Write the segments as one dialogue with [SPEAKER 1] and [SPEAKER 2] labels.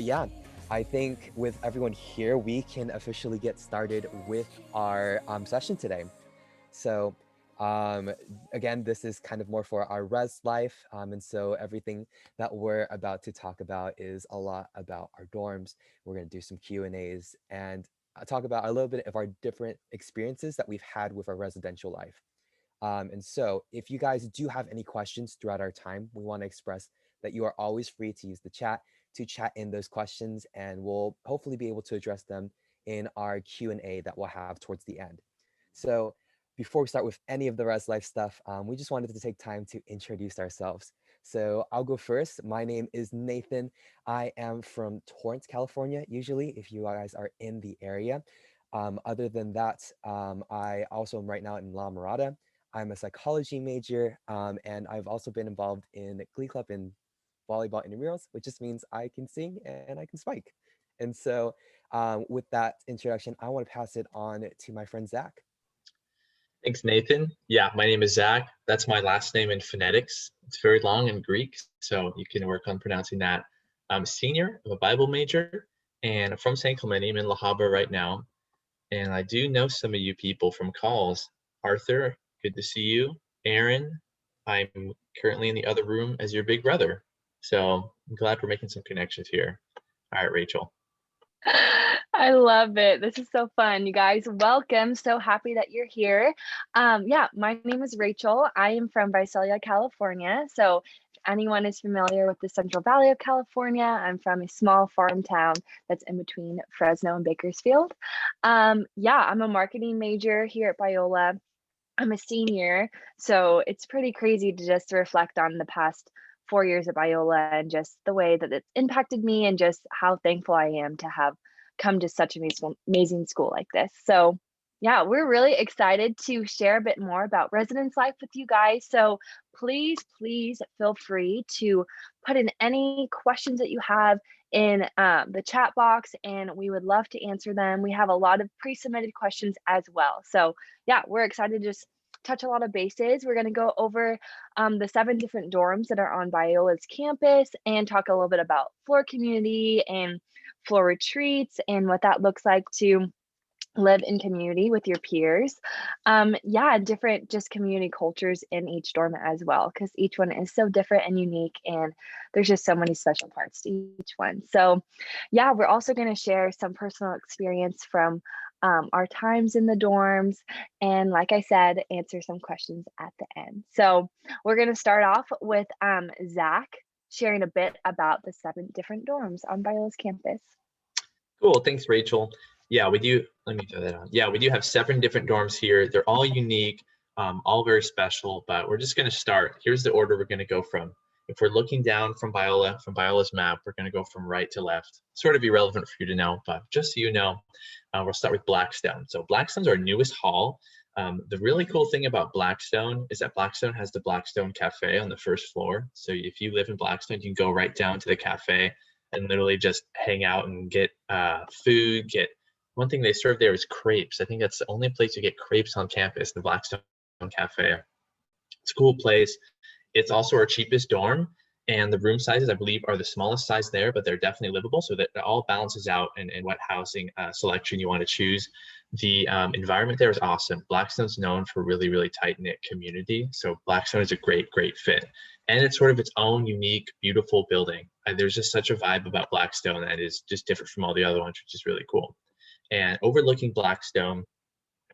[SPEAKER 1] Yeah, I think with everyone here, we can officially get started with our session today. So, um, again, this is kind of more for our res life. And so everything that we're about to talk about is a lot about our dorms. We're going to do some Q&As and talk about a little bit of our different experiences that we've had with our residential life. And so, if you guys do have any questions throughout our time, we want to express that you are always free to use the chat to chat in those questions, and we'll hopefully be able to address them in our Q&A that we'll have towards the end. So, before we start with any of the Res Life stuff, we just wanted to take time to introduce ourselves. So, I'll go first. My name is Nathan. I am from Torrance, California, usually, if you guys are in the area. Other than that, I also am right now in La Mirada. I'm a psychology major, and I've also been involved in Glee Club and volleyball intramurals, which just means I can sing and I can spike. And so, with that introduction, I want to pass it on to my friend Zach.
[SPEAKER 2] Thanks, Nathan. Yeah, my name is Zach. That's my last name in phonetics. It's very long in Greek, so you can work on pronouncing that. I'm a senior, I'm a Bible major, and I'm from San Clemente. I'm in La Habra right now. And I do know some of you people from calls. Arthur, good to see you. Aaron, I'm currently in the other room as your big brother. So I'm glad we're making some connections here. All right, Rachel.
[SPEAKER 3] I love it. This is so fun. You guys, welcome. So happy that you're here. Yeah, my name is Rachel. I am from Visalia, California. So if anyone is familiar with the Central Valley of California, I'm from a small farm town that's in between Fresno and Bakersfield. Yeah, I'm a marketing major here at Biola. I'm a senior, so it's pretty crazy to just reflect on the past 4 years at Biola and just the way that it's impacted me and just how thankful I am to have come to such an amazing school like this. So, yeah, we're really excited to share a bit more about residence life with you guys. So, please feel free to put in any questions that you have in the chat box, and we would love to answer them. We have a lot of pre-submitted questions as well. So, yeah, we're excited to just touch a lot of bases. We're going to go over the 7 different dorms that are on Biola's campus and talk a little bit about floor community and floor retreats and what that looks like to live in community with your peers. Yeah, different just community cultures in each dorm as well, because each one is so different and unique, and there's just so many special parts to each one. So yeah, we're also going to share some personal experience from our times in the dorms, and like I said, answer some questions at the end. So we're going to start off with Zach sharing a bit about the 7 different dorms on Biola's campus.
[SPEAKER 2] Cool, thanks, Rachel. Yeah, we do. Let me throw that on. Yeah, we do have 7 different dorms here. They're all unique, all very special, but we're just going to start. Here's the order we're going to go from. If we're looking down from Biola's map, we're going to go from right to left. Sort of irrelevant for you to know, but just so you know, we'll start with Blackstone. So Blackstone's our newest hall. The really cool thing about Blackstone is that Blackstone has the Blackstone Cafe on the first floor. So if you live in Blackstone, you can go right down to the cafe and literally just hang out and get food. One thing they serve there is crepes. I think that's the only place you get crepes on campus, the Blackstone Cafe. It's a cool place. It's also our cheapest dorm, and the room sizes, I believe, are the smallest size there, but they're definitely livable, so that it all balances out in what housing selection you want to choose. The environment there is awesome. Blackstone's known for really tight-knit community, so Blackstone is a great fit. And it's sort of its own unique, beautiful building. There's just such a vibe about Blackstone that is just different from all the other ones, which is really cool. And overlooking Blackstone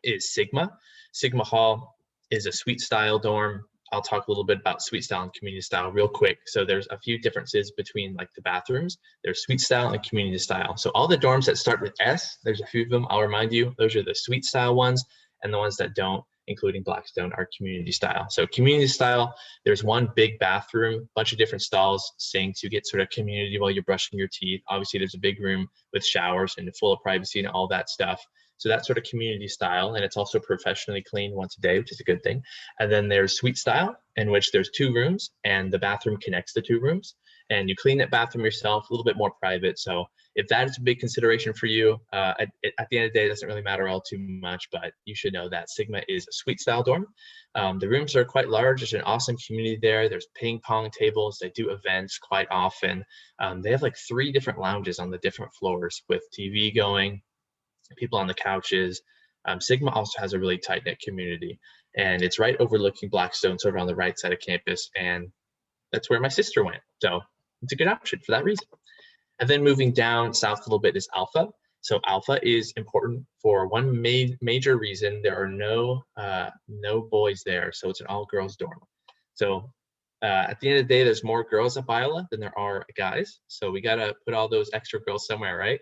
[SPEAKER 2] is Sigma. Sigma Hall is a suite style dorm. I'll talk a little bit about suite style and community style real quick. So there's a few differences between like the bathrooms. There's suite style and community style. So all the dorms that start with S, there's a few of them, I'll remind you, those are the suite style ones, and the ones that don't, including Blackstone, are community style. So community style, there's one big bathroom, bunch of different stalls, sinks, you get sort of community while you're brushing your teeth. Obviously there's a big room with showers and full of privacy and all that stuff. So that's sort of community style, and it's also professionally cleaned once a day, which is a good thing. And then there's suite style, in which there's 2 rooms, and the bathroom connects the 2 rooms. and you clean that bathroom yourself, a little bit more private. So if that is a big consideration for you, at the end of the day, it doesn't really matter all too much, but you should know that Sigma is a suite style dorm. The rooms are quite large. There's an awesome community there. There's ping pong tables. They do events quite often. They have like 3 different lounges on the different floors with TV going, people on the couches. Sigma also has a really tight knit community, and it's right overlooking Blackstone, sort of on the right side of campus. And that's where my sister went. So it's a good option for that reason. And then moving down south a little bit is Alpha. So Alpha is important for one major reason. There are no boys there, so it's an all-girls dorm. So at the end of the day, there's more girls at Biola than there are guys. So we gotta put all those extra girls somewhere, right?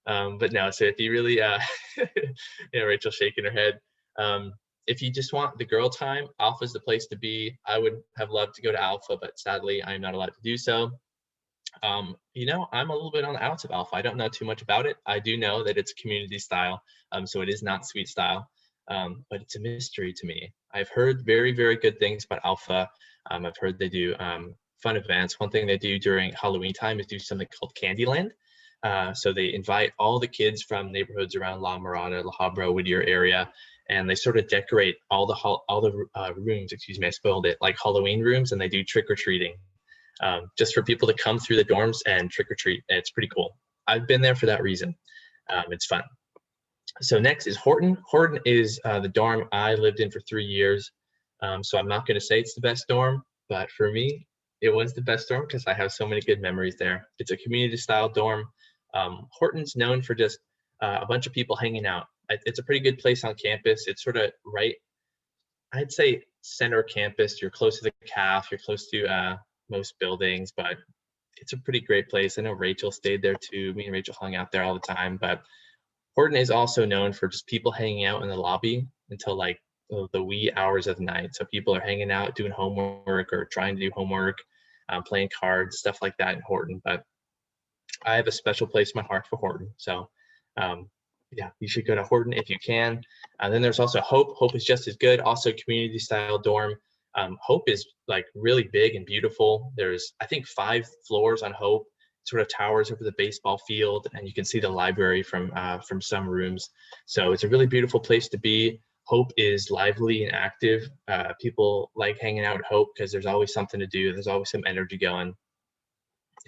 [SPEAKER 2] But no, so if you really, yeah, Rachel shaking her head. If you just want the girl time, Alpha is the place to be. I would have loved to go to Alpha, but sadly, I'm not allowed to do so. I'm a little bit on the outs of Alpha. I don't know too much about it. I do know that it's community style, so it is not suite style, but it's a mystery to me. I've heard very, very good things about Alpha. I've heard they do fun events. One thing they do during Halloween time is do something called Candyland. So they invite all the kids from neighborhoods around La Mirada, La Habra, Whittier area, and they sort of decorate all the rooms. Excuse me, I spoiled it. Like Halloween rooms, and they do trick or treating, just for people to come through the dorms and trick or treat. It's pretty cool. I've been there for that reason. It's fun. So next is Horton. Horton is the dorm I lived in for 3 years. So I'm not going to say it's the best dorm, but for me, it was the best dorm because I have so many good memories there. It's a community style dorm. Horton's known for just a bunch of people hanging out. It's a pretty good place on campus. It's sort of right, I'd say center campus. You're close to the CAF, you're close to most buildings, but it's a pretty great place. I know Rachel stayed there too. Me and Rachel hung out there all the time, but Horton is also known for just people hanging out in the lobby until like the wee hours of the night. So people are hanging out, doing homework or trying to do homework, playing cards, stuff like that in Horton. But I have a special place in my heart for Horton. So yeah, you should go to Horton if you can. Then there's also Hope. Hope is just as good, also community style dorm. Hope is like really big and beautiful. There's, I think, 5 floors on Hope, sort of towers over the baseball field, and you can see the library from some rooms. So it's a really beautiful place to be. Hope is lively and active. People like hanging out at Hope because there's always something to do. There's always some energy going.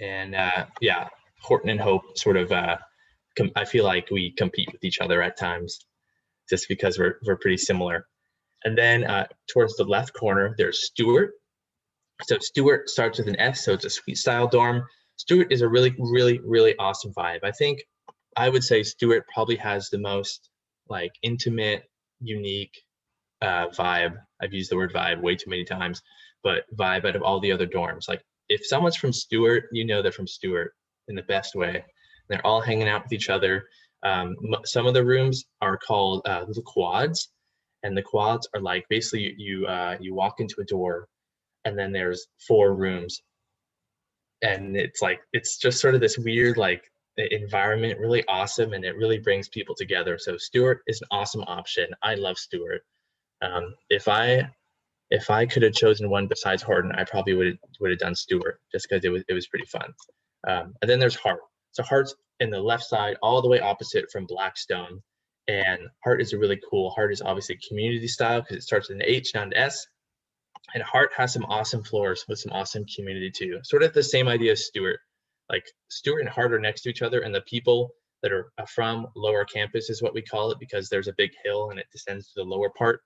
[SPEAKER 2] And yeah, Horton and Hope sort of, I feel like we compete with each other at times just because we're pretty similar. And then towards the left corner, there's Stewart. So Stewart starts with an S, so it's a suite style dorm. Stewart is a really, really, really awesome vibe. I think I would say Stewart probably has the most like intimate, unique vibe. I've used the word vibe way too many times, but vibe out of all the other dorms. Like if someone's from Stewart, you know they're from Stewart in the best way. They're all hanging out with each other. Some of the rooms are called little quads, and the quads are like basically you walk into a door, and then there's 4 rooms, and it's just sort of this weird like environment, really awesome, and it really brings people together. So Stewart is an awesome option. I love Stewart. If I could have chosen one besides Horton, I probably would have done Stewart just because it was pretty fun. And then there's Hart. So Hart's in the left side, all the way opposite from Blackstone. And Hart is a really cool. Hart is obviously community style because it starts with an H, not an S. And Hart has some awesome floors with some awesome community too. Sort of the same idea as Stewart. Like Stewart and Hart are next to each other, and the people that are from lower campus is what we call it because there's a big hill and it descends to the lower part.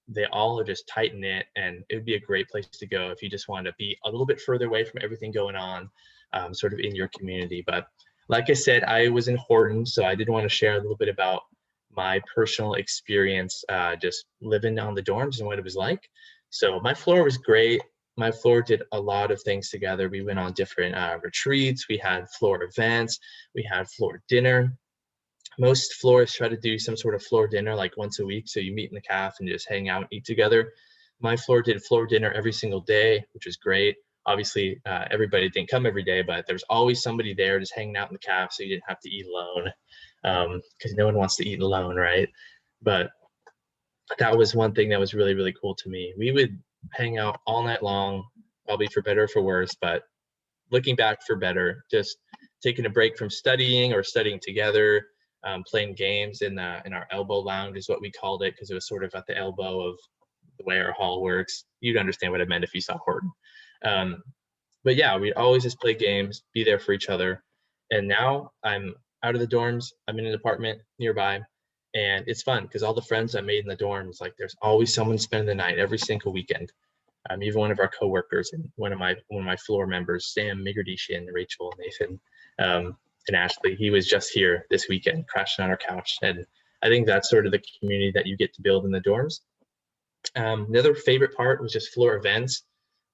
[SPEAKER 2] They all are just tight knit, and it would be a great place to go if you just want to be a little bit further away from everything going on, sort of in your community. But like I said, I was in Horton, so I did want to share a little bit about my personal experience just living on the dorms and what it was like. So my floor was great. My floor did a lot of things together. We went on different retreats. We had floor events. We had floor dinner. Most floors try to do some sort of floor dinner like once a week. So you meet in the caf and just hang out and eat together. My floor did floor dinner every single day, which was great. Obviously, everybody didn't come every day, but there's always somebody there just hanging out in the caf, so you didn't have to eat alone because no one wants to eat alone, right? But that was one thing that was really, really cool to me. We would hang out all night long, probably for better or for worse, but looking back for better, just taking a break from studying or studying together, playing games in our elbow lounge is what we called it, because it was sort of at the elbow of the way our hall works. You'd understand what I meant if you saw Horton. Um, but yeah, we'd always just play games, be there for each other. And now I'm out of the dorms. I'm in an apartment nearby, and it's fun because all the friends I made in the dorms, like there's always someone spending the night every single weekend. Even one of our coworkers and one of my floor members, Sam, Migradishian, Rachel, Nathan, and Ashley. He was just here this weekend, crashing on our couch, and I think that's sort of the community that you get to build in the dorms. The other favorite part was just floor events.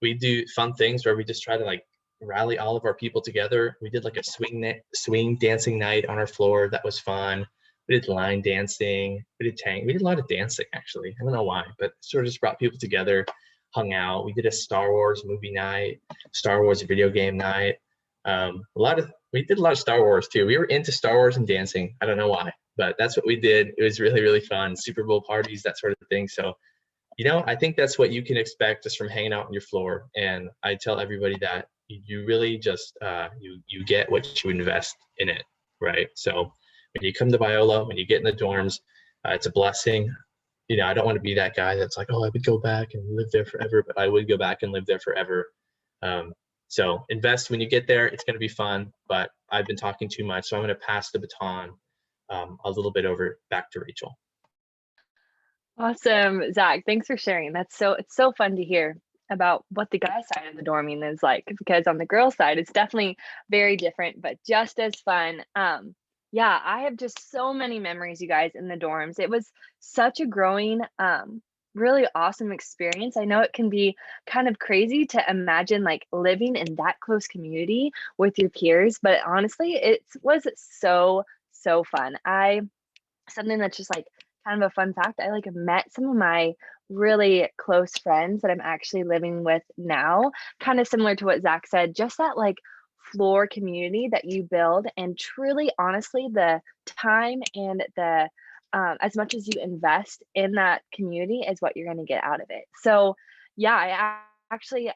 [SPEAKER 2] We do fun things where we just try to like rally all of our people together. We did like a swing dancing night on our floor. That was fun. We did line dancing. We did tank. We did a lot of dancing actually. I don't know why, but sort of just brought people together, hung out. We did a Star Wars movie night, Star Wars video game night. We did a lot of Star Wars too. We were into Star Wars and dancing. I don't know why, but that's what we did. It was really, really fun. Super Bowl parties, that sort of thing. So I think that's what you can expect just from hanging out on your floor. And I tell everybody that you really just you get what you invest in it, right? So when you come to Biola, when you get in the dorms, it's a blessing. I don't want to be that guy that's like, oh, I would go back and live there forever, but I would go back and live there forever. Um, so invest when you get there. It's going to be fun, but I've been talking too much, so I'm going to pass the baton a little bit over back to Rachel.
[SPEAKER 3] Awesome, Zach. Thanks for sharing. It's so fun to hear about what the guy side of the dorming is like, because on the girl side, it's definitely very different, but just as fun. Yeah, I have just so many memories, you guys, in the dorms. It was such a growing, really awesome experience. I know it can be kind of crazy to imagine like living in that close community with your peers, but honestly, it was so fun. Something that's just like kind of a fun fact, I like met some of my really close friends that I'm actually living with now, kind of similar to what Zach said, just that like floor community that you build. And truly, honestly, the time and the as much as you invest in that community is what you're going to get out of it. So yeah, actually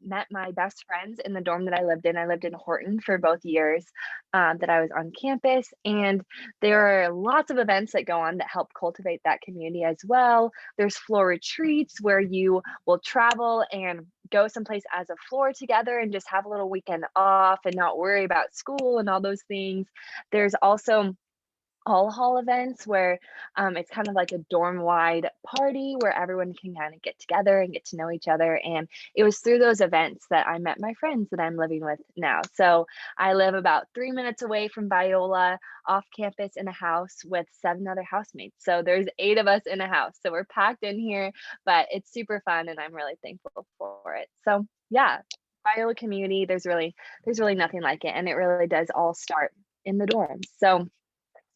[SPEAKER 3] met my best friends in the dorm that I lived in. I lived in Horton for both years that I was on campus, and there are lots of events that go on that help cultivate that community as well. There's floor retreats where you will travel and go someplace as a floor together and just have a little weekend off and not worry about school and all those things. There's also all hall events where it's kind of like a dorm wide party where everyone can kind of get together and get to know each other. And it was through those events that I met my friends that I'm living with now. So I live about 3 minutes away from Biola, off campus in a house with 7 other housemates. So there's 8 of us in a house. So we're packed in here, but it's super fun and I'm really thankful for it. So yeah, Biola community, there's really nothing like it. And it really does all start in the dorms. So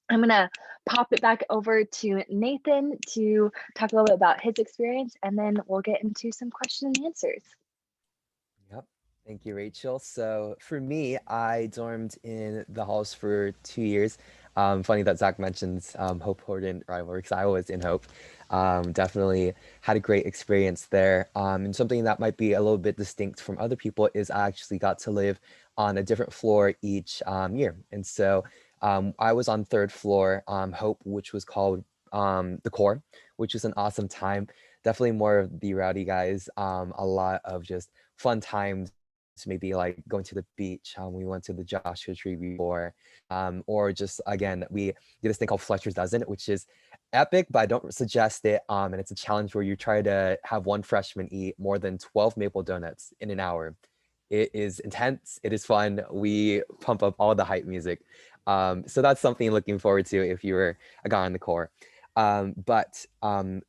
[SPEAKER 3] I'm going to pop it back over to Nathan to talk a little bit about his experience, and then we'll get into some question and answers.
[SPEAKER 1] Yep. Thank you, Rachel. So for me, I dormed in the halls for 2 years. Funny that Zach mentions Hope Horton rivalry because I was in Hope. Definitely had a great experience there. And something that might be a little bit distinct from other people is I actually got to live on a different floor each year. And so I was on third floor, Hope, which was called the Core, which was an awesome time. Definitely more of the rowdy guys. A lot of just fun times, maybe like going to the beach. We went to the Joshua Tree before, or just again, we did this thing called Fletcher's Dozen, which is epic, but I don't suggest it. And it's a challenge where you try to have one freshman eat more than 12 maple donuts in an hour. It is intense. It is fun. We pump up all the hype music. So that's something looking forward to if you were a guy in the core. But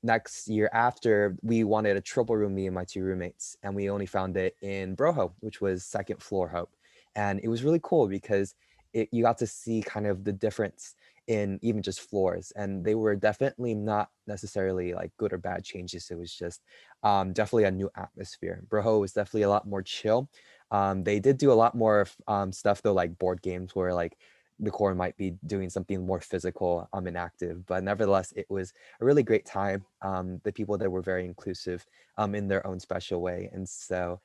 [SPEAKER 1] next year after, we wanted a triple room, me and my two roommates, and we only found it in Broho, which was second floor Hope. And it was really cool because you got to see kind of the difference in even just floors. And they were definitely not necessarily like good or bad changes. It was just definitely a new atmosphere. Broho was definitely a lot more chill. They did do a lot more stuff though, like board games where like the core might be doing something more physical and active, but nevertheless it was a really great time. The people there were very inclusive in their own special way, and so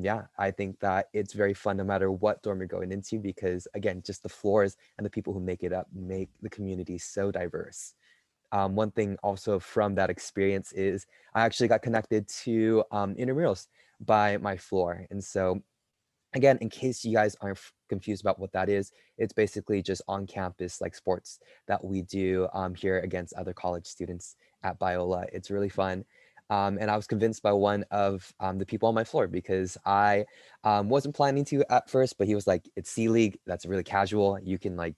[SPEAKER 1] yeah, I think that it's very fun no matter what dorm you're going into because, again, just the floors and the people who make it up make the community so diverse. One thing also from that experience is I actually got connected to intramurals by my floor. And so again, in case you guys aren't confused about what that is, it's basically just on campus like sports that we do here against other college students at Biola. It's really fun. And I was convinced by one of the people on my floor because I wasn't planning to at first, but he was like, it's C League. That's really casual. You can like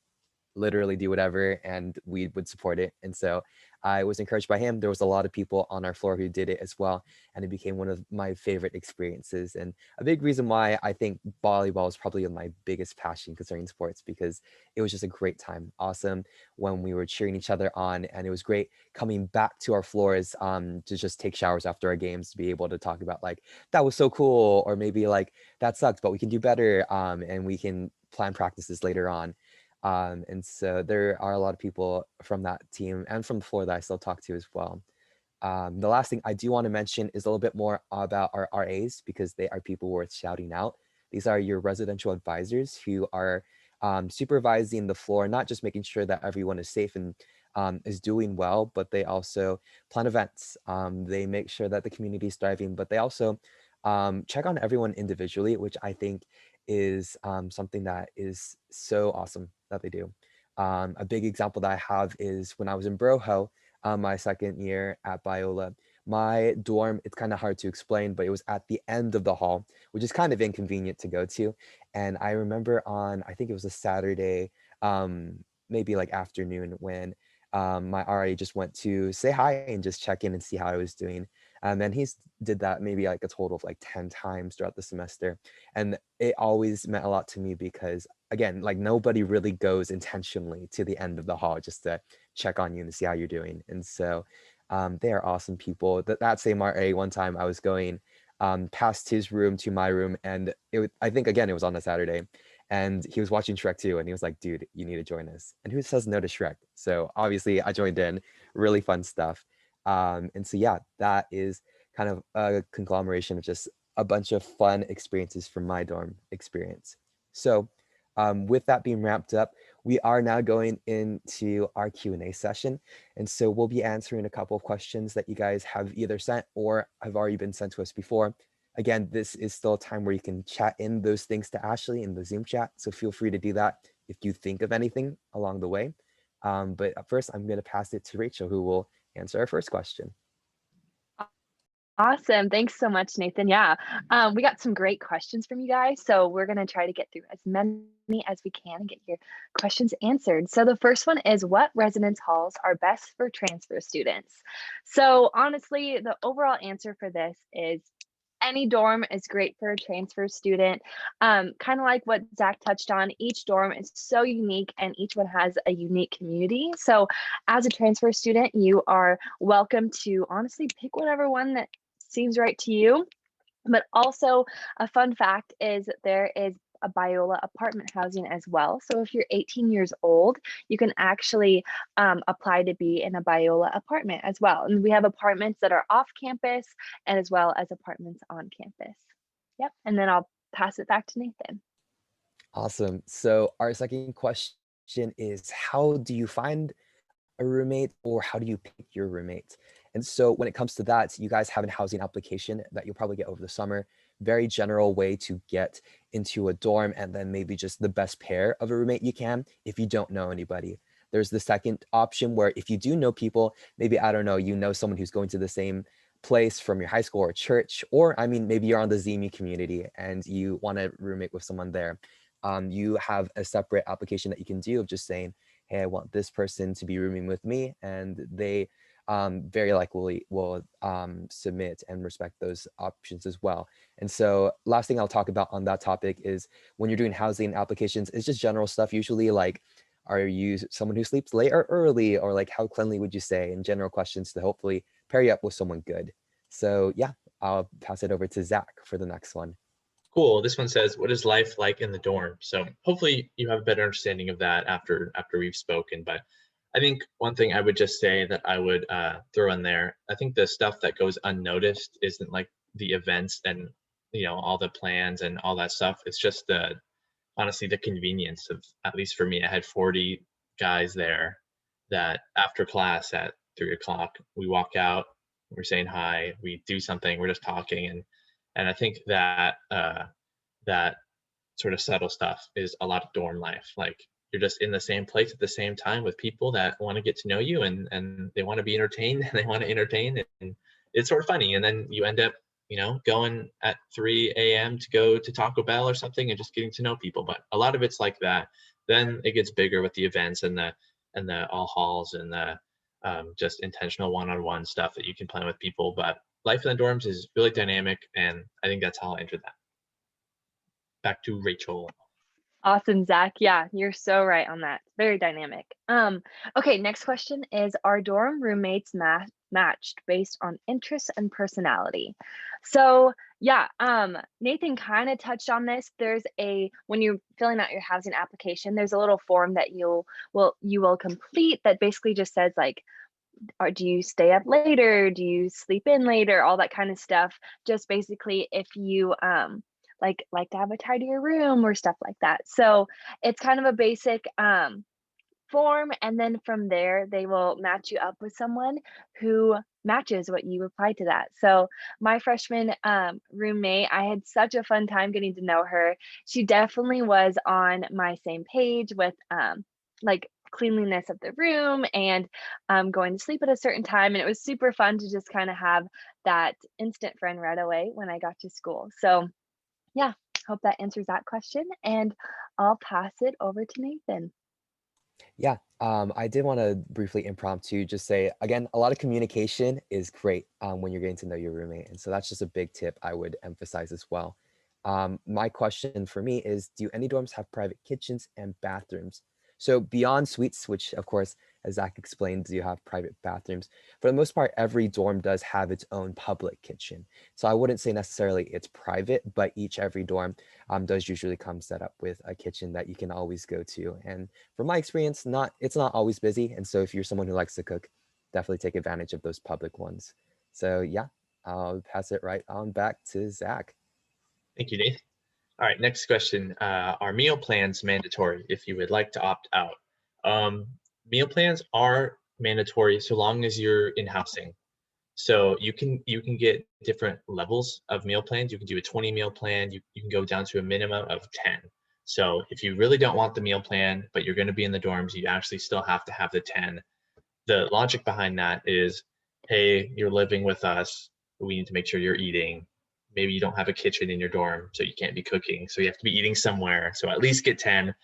[SPEAKER 1] literally do whatever and we would support it. And so I was encouraged by him. There was a lot of people on our floor who did it as well. And it became one of my favorite experiences. And a big reason why I think volleyball is probably my biggest passion concerning sports because it was just a great time. Awesome when we were cheering each other on. And it was great coming back to our floors to just take showers after our games to be able to talk about like, that was so cool. Or maybe like, that sucked, but we can do better. And we can plan practices later on. And so there are a lot of people from that team and from the floor that I still talk to as well. The last thing I do want to mention is a little bit more about our RAs because they are people worth shouting out. These are your residential advisors who are supervising the floor, not just making sure that everyone is safe and is doing well, but they also plan events. They make sure that the community is thriving, but they also check on everyone individually, which I think is something that is so awesome that they do. A big example that I have is when I was in Broho, my second year at Biola. My dorm, it's kind of hard to explain, but it was at the end of the hall, which is kind of inconvenient to go to. And I remember on, I think it was a Saturday, maybe like afternoon when my RA just went to say hi and just check in and see how I was doing. And he's did that maybe like a total of like 10 times throughout the semester. And it always meant a lot to me because again, like nobody really goes intentionally to the end of the hall just to check on you and see how you're doing. And so they are awesome people. That same RA, one time I was going past his room to my room, and I think again it was on a Saturday, and he was watching Shrek 2, and he was like, "Dude, you need to join us." And who says no to Shrek? So obviously I joined in. Really fun stuff. And so yeah, that is kind of a conglomeration of just a bunch of fun experiences from my dorm experience. So with that being wrapped up, we are now going into our Q&A session. And so we'll be answering a couple of questions that you guys have either sent or have already been sent to us before. Again, this is still a time where you can chat in those things to Ashley in the Zoom chat. So feel free to do that if you think of anything along the way. But first, I'm going to pass it to Rachel, who will answer our first question.
[SPEAKER 3] Awesome. Thanks so much, Nathan. Yeah, we got some great questions from you guys. So we're going to try to get through as many as we can and get your questions answered. So the first one is, what residence halls are best for transfer students? So honestly, the overall answer for this is any dorm is great for a transfer student. Kind of like what Zach touched on, each dorm is so unique and each one has a unique community. So as a transfer student, you are welcome to honestly pick whatever one that seems right to you. But also, a fun fact is there is a Biola apartment housing as well. So if you're 18 years old, you can actually apply to be in a Biola apartment as well. And we have apartments that are off campus and as well as apartments on campus. Yep. And then I'll pass it back to Nathan.
[SPEAKER 1] Awesome. So our second question is, how do you find a roommate or how do you pick your roommate? And so when it comes to that, you guys have a housing application that you'll probably get over the summer. Very general way to get into a dorm and then maybe just the best pair of a roommate you can if you don't know anybody. There's the second option where if you do know people, maybe, I don't know, you know someone who's going to the same place from your high school or church, or I mean, maybe you're on the ZME community and you want to roommate with someone there. You have a separate application that you can do of just saying, hey, I want this person to be rooming with me, and they very likely will submit and respect those options as well. And so last thing I'll talk about on that topic is when you're doing housing applications, it's just general stuff usually like, are you someone who sleeps late or early, or like how cleanly would you say, and general questions to hopefully pair you up with someone good. So yeah, I'll pass it over to Zach for the next one.
[SPEAKER 2] Cool. This one says, what is life like in the dorm? So hopefully you have a better understanding of that after we've spoken. But I think one thing I would just say that I would throw in there, I think the stuff that goes unnoticed isn't like the events and all the plans and all that stuff. It's just honestly the convenience of, at least for me, I had 40 guys there that after class at 3 o'clock, we walk out, we're saying hi, we do something, we're just talking. And I think that that sort of subtle stuff is a lot of dorm life. Like, you're just in the same place at the same time with people that want to get to know you, and they want to be entertained and they want to entertain, and it's sort of funny. And then you end up, going at 3 a.m. to go to Taco Bell or something and just getting to know people. But a lot of it's like that. Then it gets bigger with the events and the all halls and the just intentional one-on-one stuff that you can plan with people. But life in the dorms is really dynamic, and I think that's how I entered that. Back to Rachel.
[SPEAKER 3] Awesome, Zach. Yeah, you're so right on that. Very dynamic. Okay, next question is, are dorm roommates matched based on interests and personality? So yeah, Nathan kind of touched on this. When you're filling out your housing application, there's a little form that you will complete that basically just says like, or do you stay up later? Do you sleep in later? All that kind of stuff. Just basically if you like to have a tidier room or stuff like that. So it's kind of a basic form, and then from there they will match you up with someone who matches what you reply to that. So my freshman roommate, I had such a fun time getting to know her. She definitely was on my same page with like cleanliness of the room and going to sleep at a certain time, and it was super fun to just kind of have that instant friend right away when I got to school. So yeah, hope that answers that question, and I'll pass it over to Nathan.
[SPEAKER 1] Yeah, I did want to briefly impromptu just say again, a lot of communication is great when you're getting to know your roommate, and so that's just a big tip I would emphasize as well. My question for me is, do any dorms have private kitchens and bathrooms? So beyond suites, which of course, as Zach explained, do you have private bathrooms? For the most part, every dorm does have its own public kitchen. So I wouldn't say necessarily it's private, but every dorm does usually come set up with a kitchen that you can always go to. And from my experience, it's not always busy. And so if you're someone who likes to cook, definitely take advantage of those public ones. So yeah, I'll pass it right on back to Zach.
[SPEAKER 2] Thank you, Nathan. All right, next question. Are meal plans mandatory if you would like to opt out? Um, Meal plans are mandatory so long as you're in housing. So you can get different levels of meal plans. You can do a 20 meal plan. You can go down to a minimum of 10. So if you really don't want the meal plan, but you're going to be in the dorms, you actually still have to have the 10. The logic behind that is, hey, you're living with us. We need to make sure you're eating. Maybe you don't have a kitchen in your dorm, so you can't be cooking. So you have to be eating somewhere. So at least get 10.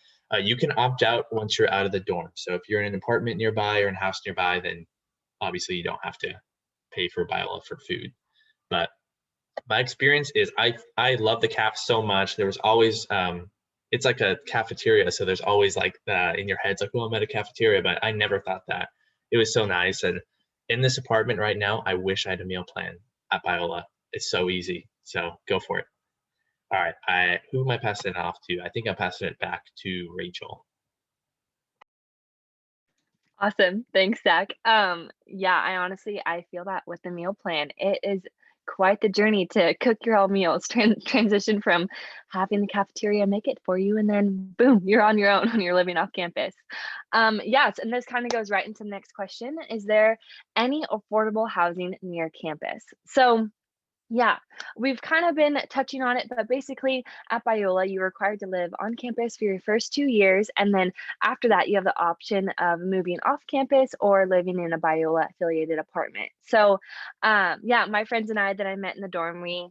[SPEAKER 2] You can opt out once you're out of the dorm. So if you're in an apartment nearby or in a house nearby, then obviously you don't have to pay for Biola for food. But my experience is I love the caf so much. There was always it's like a cafeteria, so there's always like in your head, it's like, well, I'm at a cafeteria, but I never thought that. It was so nice. And in this apartment right now, I wish I had a meal plan at Biola. It's so easy. So go for it. All right. Who am I passing it off to? I think I'm passing it back to Rachel.
[SPEAKER 3] Awesome. Thanks, Zach. Yeah, I feel that with the meal plan. It is quite the journey to cook your own meals, transition from having the cafeteria make it for you, and then boom, you're on your own when you're living off campus. Yes, and this kind of goes right into the next question. Is there any affordable housing near campus? So yeah, we've kind of been touching on it, but basically at Biola, you're required to live on campus for your first 2 years. And then after that, you have the option of moving off campus or living in a Biola affiliated apartment. So, yeah, my friends and I that I met in the dorm, we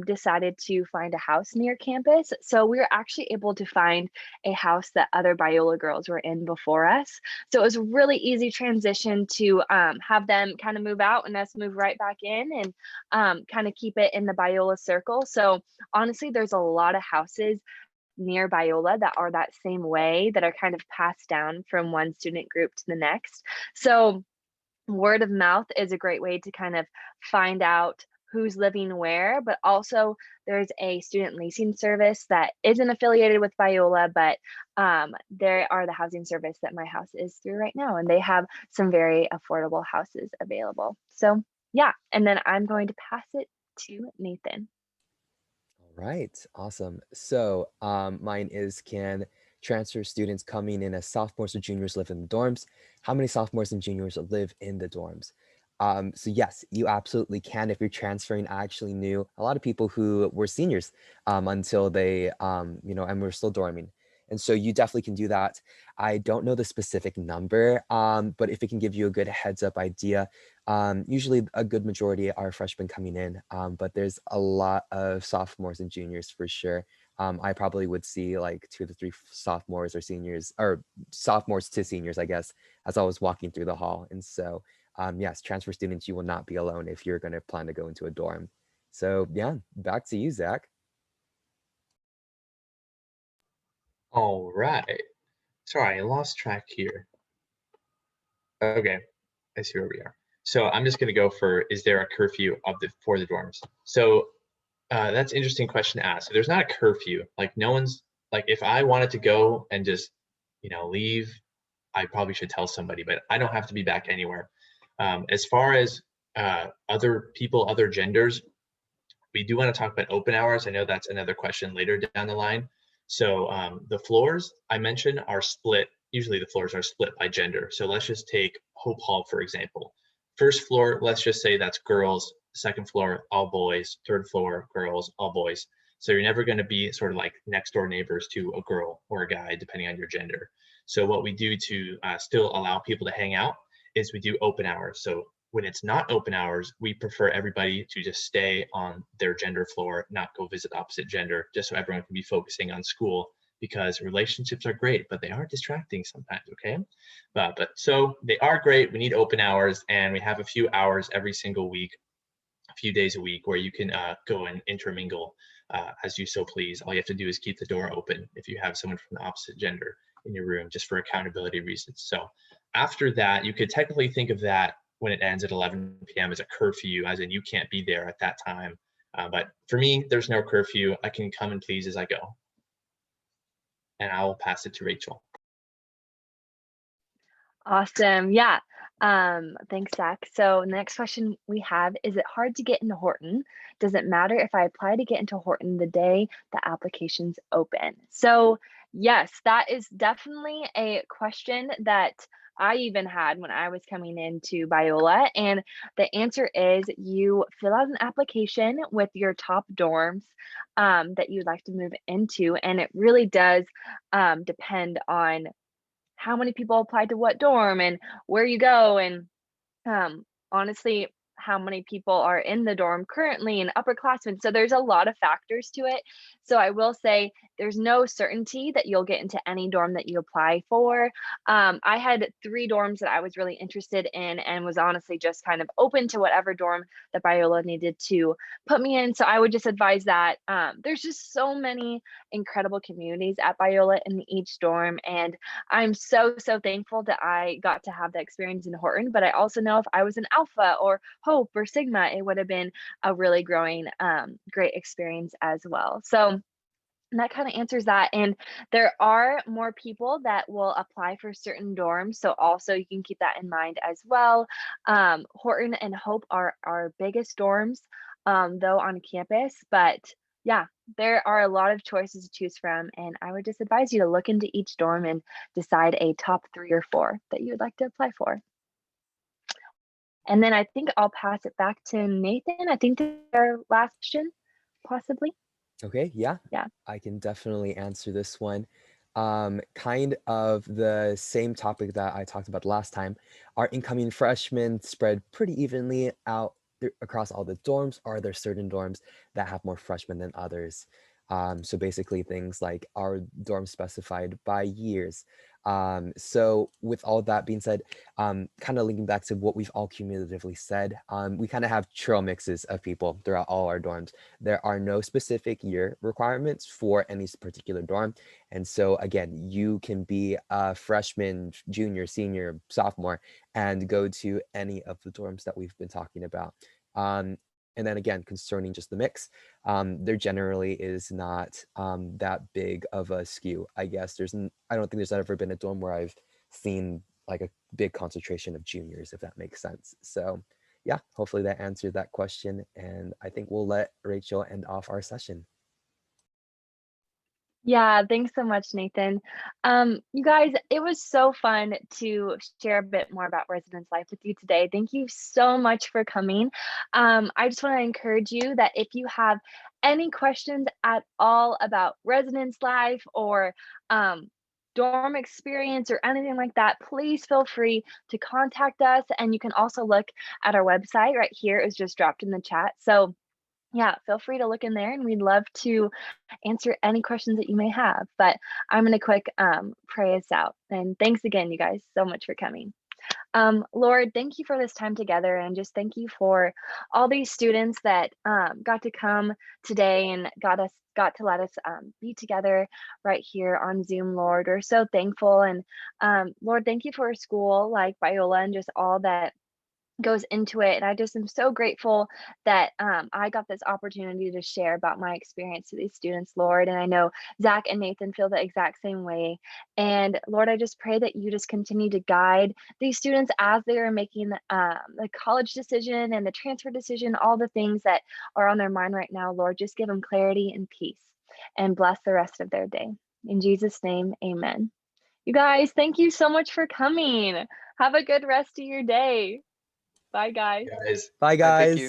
[SPEAKER 3] decided to find a house near campus. So we were actually able to find a house that other Biola girls were in before us. So it was a really easy transition to have them kind of move out and us move right back in, and kind of keep it in the Biola circle. So honestly, there's a lot of houses near Biola that are that same way, that are kind of passed down from one student group to the next. So word of mouth is a great way to kind of find out who's living where, but also there's a student leasing service that isn't affiliated with Biola, but there are the housing service that my house is through right now, and they have some very affordable houses available. So yeah, and then I'm going to pass it to Nathan.
[SPEAKER 1] Right, awesome. So, mine is, can transfer students coming in as sophomores or juniors live in the dorms? How many sophomores and juniors live in the dorms? So yes, you absolutely can. If you're transferring, I actually knew a lot of people who were seniors until they, and we're still dorming. And so you definitely can do that. I don't know the specific number, but if it can give you a good heads up idea, usually a good majority are freshmen coming in, but there's a lot of sophomores and juniors for sure. I probably would see like 2 to 3 sophomores or seniors, or sophomores to seniors, I guess, as I was walking through the hall. And so, yes, transfer students, you will not be alone if you're going to plan to go into a dorm. So yeah, back to you, Zach.
[SPEAKER 2] All right. Sorry, I lost track here. Okay, I see where we are. So I'm just going to go for, is there a curfew for the dorms? So that's an interesting question to ask. So there's not a curfew. Like no one's like, if I wanted to go and just, leave, I probably should tell somebody, but I don't have to be back anywhere. As far as other people, other genders, we do want to talk about open hours. I know that's another question later down the line. So the floors I mentioned are split. Usually the floors are split by gender. So let's just take Hope Hall, for example. First floor, let's just say that's girls. Second floor, all boys. Third floor, girls, all boys. So you're never going to be sort of like next door neighbors to a girl or a guy, depending on your gender. So what we do to still allow people to hang out is we do open hours. So when it's not open hours, we prefer everybody to just stay on their gender floor, not go visit opposite gender, just so everyone can be focusing on school, because relationships are great, but they are distracting sometimes, okay? But so they are great. We need open hours, and we have a few hours every single week, a few days a week, where you can go and intermingle as you so please. All you have to do is keep the door open if you have someone from the opposite gender in your room, just for accountability reasons. So after that, you could technically think of that when it ends at 11 p.m. as a curfew, as in you can't be there at that time. But for me, there's no curfew. I can come and please as I go. And I will pass it to Rachel.
[SPEAKER 3] Awesome. Yeah. Thanks, Zach. So next question we have, is it hard to get into Horton? Does it matter if I apply to get into Horton the day the application's open? So yes, that is definitely a question that I even had when I was coming into Biola. And the answer is you fill out an application with your top dorms that you'd like to move into. And it really does depend on how many people applied to what dorm and where you go and honestly, how many people are in the dorm currently and upperclassmen. So there's a lot of factors to it. So I will say there's no certainty that you'll get into any dorm that you apply for. I had 3 dorms that I was really interested in and was honestly just kind of open to whatever dorm that Biola needed to put me in. So I would just advise that there's just so many incredible communities at Biola in each dorm. And I'm so thankful that I got to have that experience in Horton, but I also know if I was an Alpha or Hope or Sigma, it would have been a really growing, great experience as well. So that kind of answers that. And there are more people that will apply for certain dorms. So also you can keep that in mind as well. Horton and Hope are our biggest dorms, though on campus, but yeah, there are a lot of choices to choose from. And I would just advise you to look into each dorm and decide a top 3 or 4 that you would like to apply for. And then I think I'll pass it back to Nathan. I think that's our last question, possibly.
[SPEAKER 1] Okay, yeah,
[SPEAKER 3] Yeah.
[SPEAKER 1] I can definitely answer this one. Kind of the same topic that I talked about last time. Are incoming freshmen spread pretty evenly out across all the dorms, or are there certain dorms that have more freshmen than others? So basically things like, are dorms specified by years? So with all that being said, kind of linking back to what we've all cumulatively said, we kind of have trail mixes of people throughout all our dorms. There are no specific year requirements for any particular dorm. And so again, you can be a freshman, junior, senior, sophomore, and go to any of the dorms that we've been talking about. And then again, concerning just the mix, there generally is not that big of a skew. I guess I don't think there's ever been a dorm where I've seen like a big concentration of juniors, if that makes sense. So yeah, hopefully that answered that question. And I think we'll let Rachel end off our session.
[SPEAKER 3] Yeah, thanks so much, Nathan. You guys, it was so fun to share a bit more about residence life with you today. Thank you so much for coming. I just want to encourage you that if you have any questions at all about residence life or um, dorm experience or anything like that, please feel free to contact us. And you can also look at our website right here. It's just dropped in the chat. So yeah, feel free to look in there and we'd love to answer any questions that you may have. But I'm going to quick pray us out. And thanks again, you guys, so much for coming. Lord, thank you for this time together and just thank you for all these students that got to come today and got to let us be together right here on Zoom, Lord. We're so thankful. And Lord, thank you for a school like Biola and just all that goes into it. And I just am so grateful that I got this opportunity to share about my experience to these students, Lord. And I know Zach and Nathan feel the exact same way. And Lord, I just pray that you just continue to guide these students as they are making the college decision and the transfer decision, all the things that are on their mind right now, Lord. Just give them clarity and peace and bless the rest of their day. In Jesus' name, amen. You guys, thank you so much for coming. Have a good rest of your day. Bye, guys.
[SPEAKER 2] Guys.
[SPEAKER 1] Bye,
[SPEAKER 4] Thank you.
[SPEAKER 1] guys.